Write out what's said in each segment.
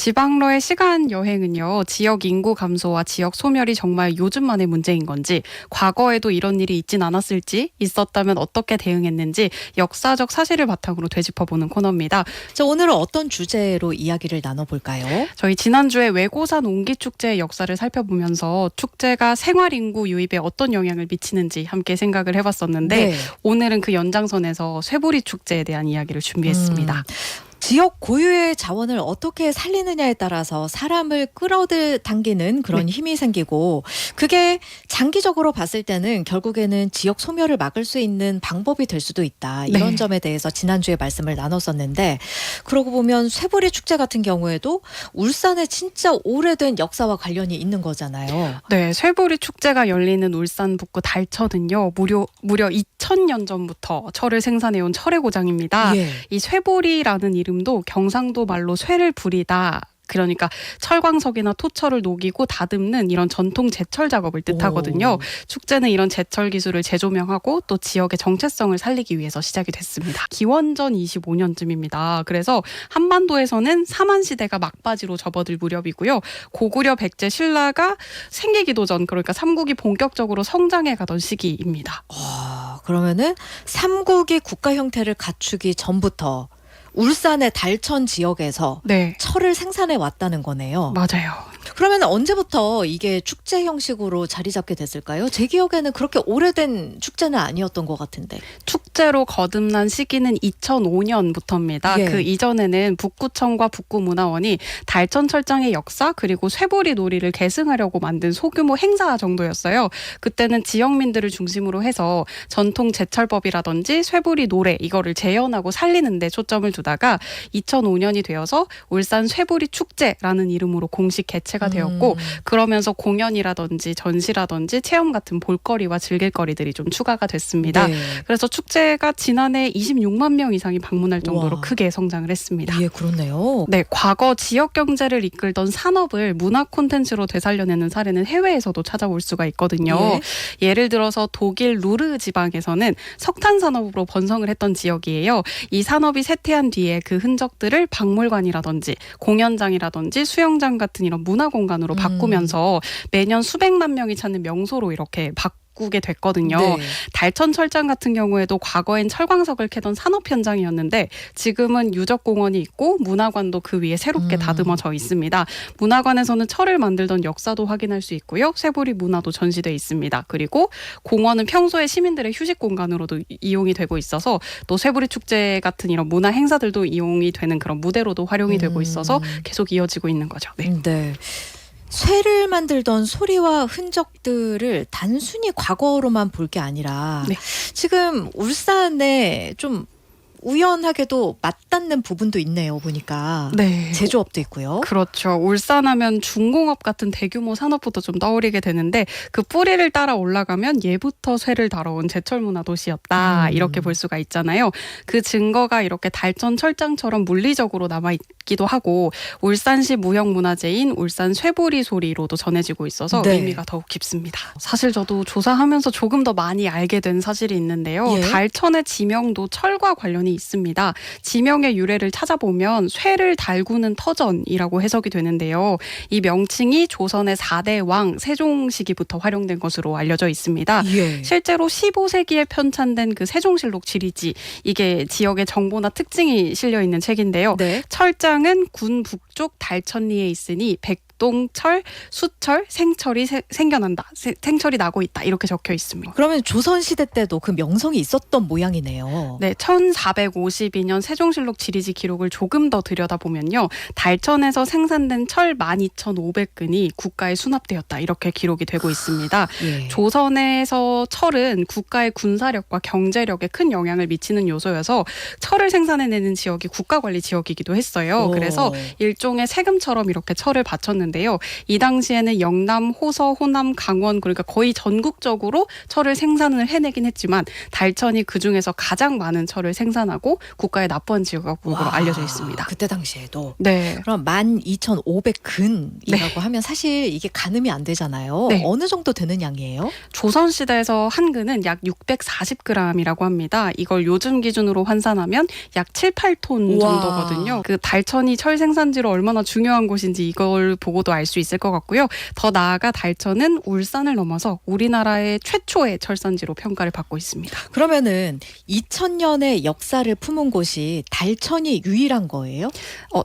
지방로의 시간 여행은요, 지역 인구 감소와 지역 소멸이 정말 요즘만의 문제인 건지, 과거에도 이런 일이 있진 않았을지, 있었다면 어떻게 대응했는지 역사적 사실을 바탕으로 되짚어보는 코너입니다. 자, 오늘은 어떤 주제로 이야기를 나눠볼까요? 저희 지난주에 외고산 옹기축제의 역사를 살펴보면서 축제가 생활인구 유입에 어떤 영향을 미치는지 함께 생각을 해봤었는데, 네. 오늘은 그 연장선에서 쇠보리 축제에 대한 이야기를 준비했습니다. 지역 고유의 자원을 어떻게 살리느냐에 따라서 사람을 끌어당기는 그런 힘이 생기고, 그게 장기적으로 봤을 때는 결국에는 지역 소멸을 막을 수 있는 방법이 될 수도 있다. 이런 네. 점에 대해서 지난주에 말씀을 나눴었는데, 그러고 보면 쇠보리 축제 같은 경우에도 울산에 진짜 오래된 역사와 관련이 있는 거잖아요. 네, 쇠보리 축제가 열리는 울산 북구 달천은요, 무려 2000년 전부터 철을 생산해온 철의 고장입니다. 예. 이 쇠보리라는 이름도 경상도 말로 쇠를 부리다. 그러니까 철광석이나 토철을 녹이고 다듬는 이런 전통 제철 작업을 뜻하거든요. 오. 축제는 이런 제철 기술을 재조명하고 또 지역의 정체성을 살리기 위해서 시작이 됐습니다. 기원전 25년쯤입니다. 그래서 한반도에서는 삼한시대가 막바지로 접어들 무렵이고요. 고구려 백제 신라가 생기기도 전, 그러니까 삼국이 본격적으로 성장해 가던 시기입니다. 그러면은 삼국이 국가 형태를 갖추기 전부터 울산의 달천 지역에서 네, 철을 생산해 왔다는 거네요. 맞아요. 그러면 언제부터 이게 축제 형식으로 자리 잡게 됐을까요? 제 기억에는 그렇게 오래된 축제는 아니었던 것 같은데. 축제로 거듭난 시기는 2005년부터입니다. 예. 그 이전에는 북구청과 북구문화원이 달천 철장의 역사 그리고 쇠보리 놀이를 계승하려고 만든 소규모 행사 정도였어요. 그때는 지역민들을 중심으로 해서 전통 제철법이라든지 쇠보리 노래 이거를 재현하고 살리는 데 초점을 두다가 2005년이 되어서 울산 쇠보리 축제라는 이름으로 공식 개최가 되었고, 그러면서 공연이라든지 전시라든지 체험 같은 볼거리와 즐길거리들이 좀 추가가 됐습니다. 네. 그래서 축제가 지난해 26만 명 이상이 방문할 정도로 우와. 크게 성장을 했습니다. 예, 그렇네요. 네, 과거 지역 경제를 이끌던 산업을 문화 콘텐츠로 되살려내는 사례는 해외에서도 찾아볼 수가 있거든요. 예를 들어서 독일 루르 지방에서는 석탄 산업으로 번성을 했던 지역이에요. 이 산업이 쇠퇴한 뒤에 그 흔적들을 박물관이라든지 공연장이라든지 수영장 같은 이런 문화 공간으로 바꾸면서 매년 수백만 명이 찾는 명소로 이렇게 바꾸게 됐거든요. 네. 달천 철장 같은 경우에도 과거엔 철광석을 캐던 산업 현장이었는데 지금은 유적공원이 있고 문화관도 그 위에 새롭게 다듬어져 있습니다. 문화관에서는 철을 만들던 역사도 확인할 수 있고요. 쇠보리 문화도 전시돼 있습니다. 그리고 공원은 평소에 시민들의 휴식 공간으로도 이용이 되고 있어서 또 쇠보리 축제 같은 이런 문화 행사들도 이용이 되는 그런 무대로도 활용이 되고 있어서 계속 이어지고 있는 거죠. 네. 네. 쇠를 만들던 소리와 흔적들을 단순히 과거로만 볼 게 아니라 네. 지금 울산에 좀 우연하게도 맞닿는 부분도 있네요, 보니까. 네. 제조업도 있고요. 그렇죠. 울산하면 중공업 같은 대규모 산업부터 좀 떠오르게 되는데 그 뿌리를 따라 올라가면 예부터 쇠를 다뤄온 제철문화 도시였다. 이렇게 볼 수가 있잖아요. 그 증거가 이렇게 달천 철장처럼 물리적으로 남아있기도 하고 울산시 무형문화재인 울산 쇠보리 소리로도 전해지고 있어서 네. 의미가 더욱 깊습니다. 사실 저도 조사하면서 조금 더 많이 알게 된 사실이 있는데요. 예. 달천의 지명도 철과 관련이 있습니다. 지명의 유래를 찾아보면 쇠를 달구는 터전이라고 해석이 되는데요. 이 명칭이 조선의 4대 왕 세종 시기부터 활용된 것으로 알려져 있습니다. 예. 실제로 15세기에 편찬된 그 세종실록 지리지, 이게 지역의 정보나 특징이 실려 있는 책인데요. 네. 철장은 군 북쪽 달천리에 있으니 백동철, 수철, 생철이 생겨난다. 생철이 나고 있다. 이렇게 적혀 있습니다. 그러면 조선시대 때도 그 명성이 있었던 모양이네요. 네, 1452년 세종실록 지리지 기록을 조금 더 들여다보면요. 달천에서 생산된 철 12,500근이 국가에 수납되었다. 이렇게 기록이 되고 있습니다. 예. 조선에서 철은 국가의 군사력과 경제력에 큰 영향을 미치는 요소여서 철을 생산해내는 지역이 국가관리 지역이기도 했어요. 오. 그래서 일종의 세금처럼 이렇게 철을 바쳤는데 있었는데요. 이 당시에는 영남, 호서, 호남, 강원 그러니까 거의 전국적으로 철을 생산을 해내긴 했지만 달천이 그중에서 가장 많은 철을 생산하고 국가에 납부한 지역으로 알려져 있습니다. 그때 당시에도. 네. 그럼 12,500근이라고 네. 하면 사실 이게 가늠이 안 되잖아요. 네. 어느 정도 되는 양이에요? 조선시대에서 한 근은 약 640g이라고 합니다. 이걸 요즘 기준으로 환산하면 약 7, 8톤 우와. 정도거든요. 그 달천이 철 생산지로 얼마나 중요한 곳인지 이걸 보고도 알 수 있을 것 같고요. 더 나아가 달천은 울산을 넘어서 우리나라의 최초의 철산지로 평가를 받고 있습니다. 그러면은 2000년의 역사를 품은 곳이 달천이 유일한 거예요?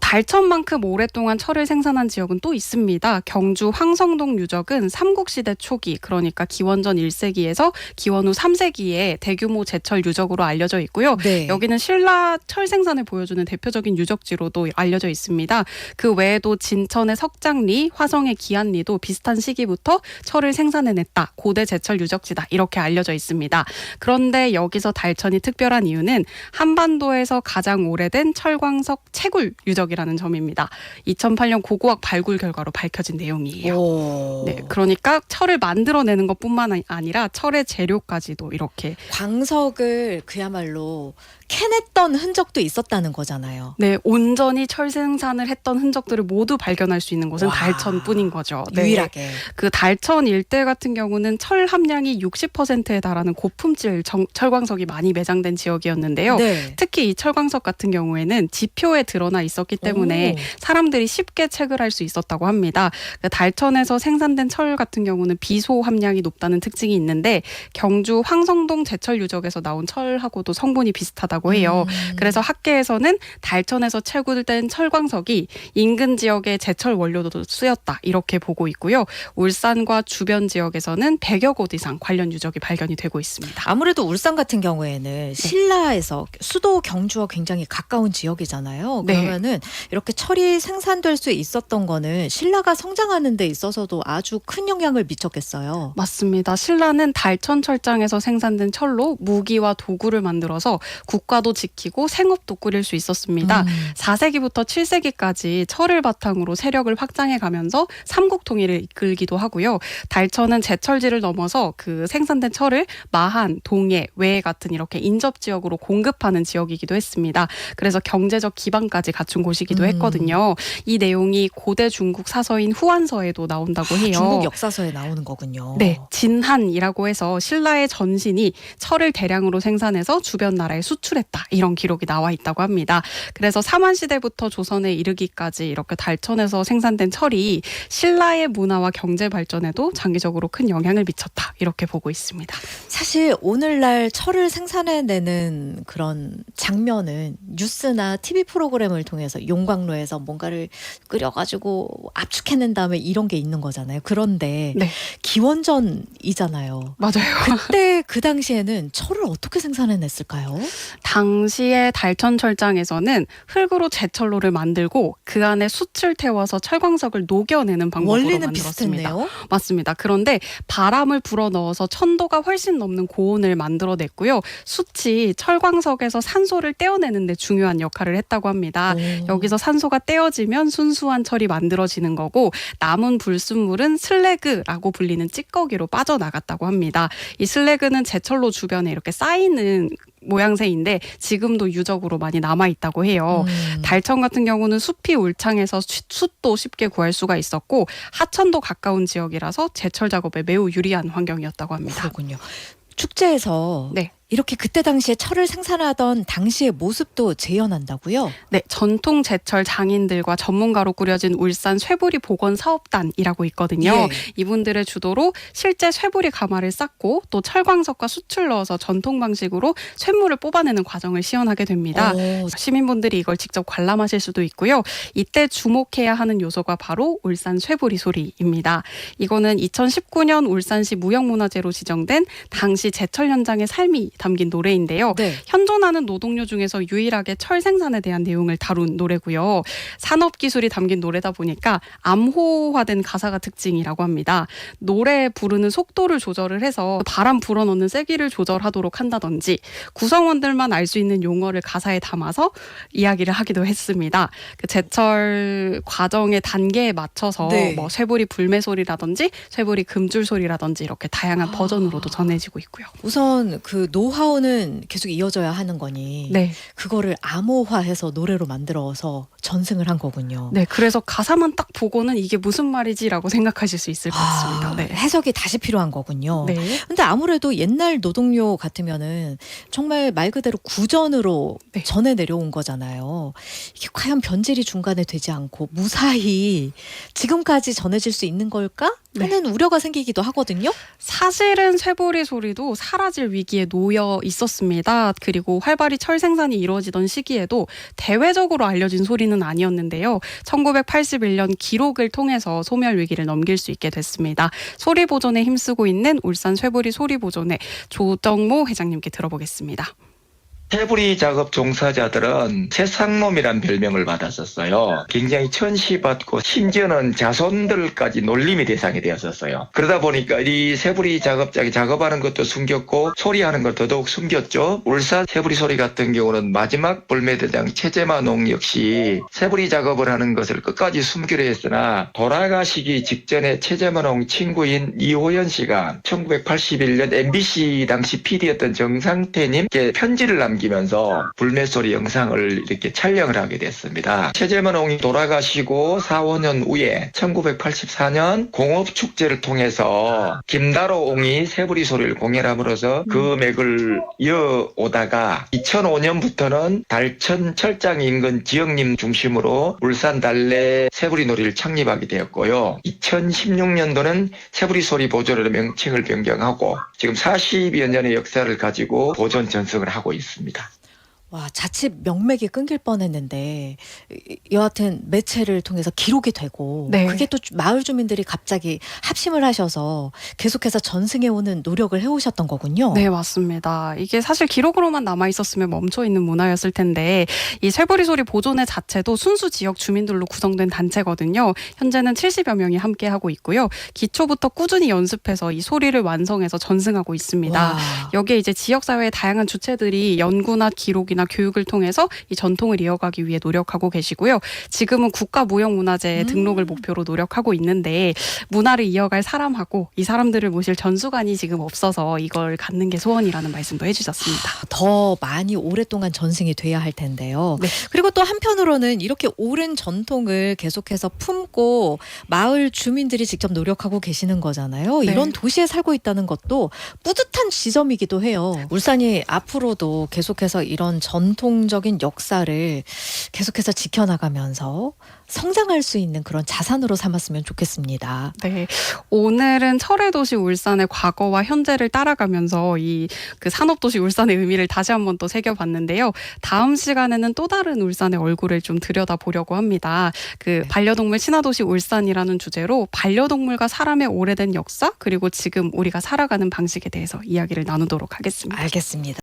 달천만큼 오랫동안 철을 생산한 지역은 또 있습니다. 경주 황성동 유적은 삼국시대 초기 그러니까 기원전 1세기에서 기원 후 3세기에 대규모 제철 유적으로 알려져 있고요. 네. 여기는 신라 철 생산을 보여주는 대표적인 유적지로도 알려져 있습니다. 그 외에도 진천의 석장리, 화성의 기안리도 비슷한 시기부터 철을 생산해냈다. 고대 제철 유적지다. 이렇게 알려져 있습니다. 그런데 여기서 달천이 특별한 이유는 한반도에서 가장 오래된 철광석 채굴 유적이라는 점입니다. 2008년 고고학 발굴 결과로 밝혀진 내용이에요. 오. 네, 그러니까 철을 만들어내는 것뿐만 아니라 철의 재료까지도 이렇게 광석을 그야말로 캐냈던 흔적도 있었다는 거잖아요. 네, 온전히 철 생산을 했던 흔적들을 모두 발견할 수 있는 곳은 와. 달천뿐인 거죠. 네. 유일하게. 그 달천 일대 같은 경우는 철 함량이 60%에 달하는 고품질 철광석이 많이 매장된 지역이었는데요. 네. 특히 이 철광석 같은 경우에는 지표에 드러나 있었기 때문에 오. 사람들이 쉽게 체크할 수 있었다고 합니다. 그 달천에서 생산된 철 같은 경우는 비소 함량이 높다는 특징이 있는데 경주 황성동 제철 유적에서 나온 철하고도 성분이 비슷하다고 해요. 그래서 학계에서는 달천에서 채굴된 철광석이 인근 지역의 제철 원료도 쓰였다 이렇게 보고 있고요. 울산과 주변 지역에서는 100여 곳 이상 관련 유적이 발견이 되고 있습니다. 아무래도 울산 같은 경우에는 신라에서 수도 경주와 굉장히 가까운 지역이잖아요. 네. 그러면은 이렇게 철이 생산될 수 있었던 거는 신라가 성장하는 데 있어서도 아주 큰 영향을 미쳤겠어요. 맞습니다. 신라는 달천 철장에서 생산된 철로 무기와 도구를 만들어서 국가도 지키고 생업도 꾸릴 수 있었습니다. 4세기부터 7세기까지 철을 바탕으로 세력을 확장해 가면서 삼국 통일을 이끌기도 하고요. 달천은 제철지를 넘어서 그 생산된 철을 마한, 동해, 외 같은 이렇게 인접 지역으로 공급하는 지역이기도 했습니다. 그래서 경제적 기반까지 갖춘 곳이기도 했거든요. 이 내용이 고대 중국 사서인 후한서에도 나온다고 해요. 중국 역사서에 나오는 거군요. 네, 진한이라고 해서 신라의 전신이 철을 대량으로 생산해서 주변 나라에 수출했다. 이런 기록이 나와 있다고 합니다. 그래서 삼한시대부터 조선에 이르기까지 이렇게 달천에서 생산된 철이 신라의 문화와 경제 발전에도 장기적으로 큰 영향을 미쳤다. 이렇게 보고 있습니다. 사실 오늘날 철을 생산해내는 그런 장면은 뉴스나 TV 프로그램을 통해서 용광로에서 뭔가를 끓여가지고 압축해낸 다음에 이런 게 있는 거잖아요. 그런데 네. 기원전이잖아요. 맞아요. 그때 그 당시에는 철을 어떻게 생산해냈을까요? 당시에 달천 철장에서는 흙으로 제철로를 만들고 그 안에 숯을 태워서 철광석을 녹여내는 방법으로 원리는 만들었습니다. 비슷했네요. 맞습니다. 그런데 바람을 불어 넣어서 천도가 훨씬 넘는 고온을 만들어냈고요. 숯이 철광석에서 산소를 떼어내는 데 중요한 역할을 했다고 합니다. 오. 여기서 산소가 떼어지면 순수한 철이 만들어지는 거고 남은 불순물은 슬래그라고 불리는 찌꺼기로 빠져나갔다고 합니다. 이 슬래그는 제철로 주변에 이렇게 쌓이는 모양새인데 지금도 유적으로 많이 남아있다고 해요. 달천 같은 경우는 숲이 울창해서 숯도 쉽게 구할 수가 있었고 하천도 가까운 지역이라서 제철 작업에 매우 유리한 환경이었다고 합니다. 그렇군요. 축제에서 네. 이렇게 그때 당시에 철을 생산하던 당시의 모습도 재현한다고요? 네, 전통 제철 장인들과 전문가로 꾸려진 울산 쇠부리 복원 사업단이라고 있거든요. 예. 이분들의 주도로 실제 쇠부리 가마를 쌓고 또 철광석과 숯을 넣어서 전통 방식으로 쇳물을 뽑아내는 과정을 시연하게 됩니다. 오. 시민분들이 이걸 직접 관람하실 수도 있고요. 이때 주목해야 하는 요소가 바로 울산 쇠부리 소리입니다. 이거는 2019년 울산시 무형문화재로 지정된 당시 제철 현장의 삶이 담긴 노래인데요. 네. 현존하는 노동요 중에서 유일하게 철 생산에 대한 내용을 다룬 노래고요. 산업 기술이 담긴 노래다 보니까 암호화된 가사가 특징이라고 합니다. 노래 부르는 속도를 조절을 해서 바람 불어넣는 세기를 조절하도록 한다든지 구성원들만 알 수 있는 용어를 가사에 담아서 이야기를 하기도 했습니다. 그 제철 과정의 단계에 맞춰서 네. 뭐 쇠보리 불매 소리라든지 쇠보리 금줄 소리라든지 이렇게 다양한 버전으로도 전해지고 있고요. 우선 그 노하우는 계속 이어져야 하는 거니 네. 그거를 암호화해서 노래로 만들어서 전승을 한 거군요. 네, 그래서 가사만 딱 보고는 이게 무슨 말이지라고 생각하실 수 있을 것 같습니다. 네. 해석이 다시 필요한 거군요. 네. 근데 아무래도 옛날 노동요 같으면은 정말 말 그대로 구전으로 네. 전해 내려온 거잖아요. 이게 과연 변질이 중간에 되지 않고 무사히 지금까지 전해질 수 있는 걸까 하는 우려가 생기기도 하거든요. 사실은 쇠보리 소리도 사라질 위기에 놓여 있었습니다. 그리고 활발히 철 생산이 이루어지던 시기에도 대외적으로 알려진 소리는 아니었는데요. 1981년 기록을 통해서 소멸 위기를 넘길 수 있게 됐습니다. 소리 보존에 힘쓰고 있는 울산 쇠보리 소리 보존의 조정모 회장님께 들어보겠습니다. 쇠부리 작업 종사자들은 세상놈이란 별명을 받았었어요. 굉장히 천시받고 심지어는 자손들까지 놀림의 대상이 되었었어요. 그러다 보니까 이 쇠부리 작업장이 작업하는 것도 숨겼고 소리하는 것도 더더욱 숨겼죠. 울산 쇠부리 소리 같은 경우는 마지막 불매대장 최재만홍 역시 쇠부리 작업을 하는 것을 끝까지 숨기려 했으나 돌아가시기 직전에 최재만홍 친구인 이호연 씨가 1981년 MBC 당시 PD였던 정상태님께 편지를 남기면서 불매소리 영상을 이렇게 촬영을 하게 됐습니다. 최재만홍이 돌아가시고 4, 5년 후에 1984년 공업축제를 통해서 김다로옹이 쇠부리 소리를 공연함으로써 그 맥을 이어오다가 2005년부터는 달천 철장 인근 지역림 중심으로 울산 달래 쇠부리 놀이를 창립하게 되었고요. 2016년도는 쇠부리 소리 보존으로 명칭을 변경하고 지금 40여 년의 역사를 가지고 보존 전승을 하고 있습니다. 와, 자칫 명맥이 끊길 뻔했는데 여하튼 매체를 통해서 기록이 되고 네. 그게 또 마을 주민들이 갑자기 합심을 하셔서 계속해서 전승해오는 노력을 해오셨던 거군요. 네, 맞습니다. 이게 사실 기록으로만 남아 있었으면 멈춰 있는 문화였을 텐데 이 쇠보리 소리 보존회 자체도 순수 지역 주민들로 구성된 단체거든요. 현재는 70여 명이 함께 하고 있고요. 기초부터 꾸준히 연습해서 이 소리를 완성해서 전승하고 있습니다. 와. 여기에 이제 지역 사회의 다양한 주체들이 연구나 기록이나 교육을 통해서 이 전통을 이어가기 위해 노력하고 계시고요. 지금은 국가무형문화재 등록을 목표로 노력하고 있는데 문화를 이어갈 사람하고 이 사람들을 모실 전수관이 지금 없어서 이걸 갖는 게 소원이라는 말씀도 해주셨습니다. 더 많이 오랫동안 전승이 돼야 할 텐데요. 네. 그리고 또 한편으로는 이렇게 오랜 전통을 계속해서 품고 마을 주민들이 직접 노력하고 계시는 거잖아요. 네. 이런 도시에 살고 있다는 것도 뿌듯한 지점이기도 해요. 울산이 앞으로도 계속해서 이런 전통적인 역사를 계속해서 지켜나가면서 성장할 수 있는 그런 자산으로 삼았으면 좋겠습니다. 네, 오늘은 철의 도시 울산의 과거와 현재를 따라가면서 이 그 산업도시 울산의 의미를 다시 한번 또 새겨봤는데요. 다음 시간에는 또 다른 울산의 얼굴을 좀 들여다보려고 합니다. 그 반려동물 친화도시 울산이라는 주제로 반려동물과 사람의 오래된 역사 그리고 지금 우리가 살아가는 방식에 대해서 이야기를 나누도록 하겠습니다. 알겠습니다.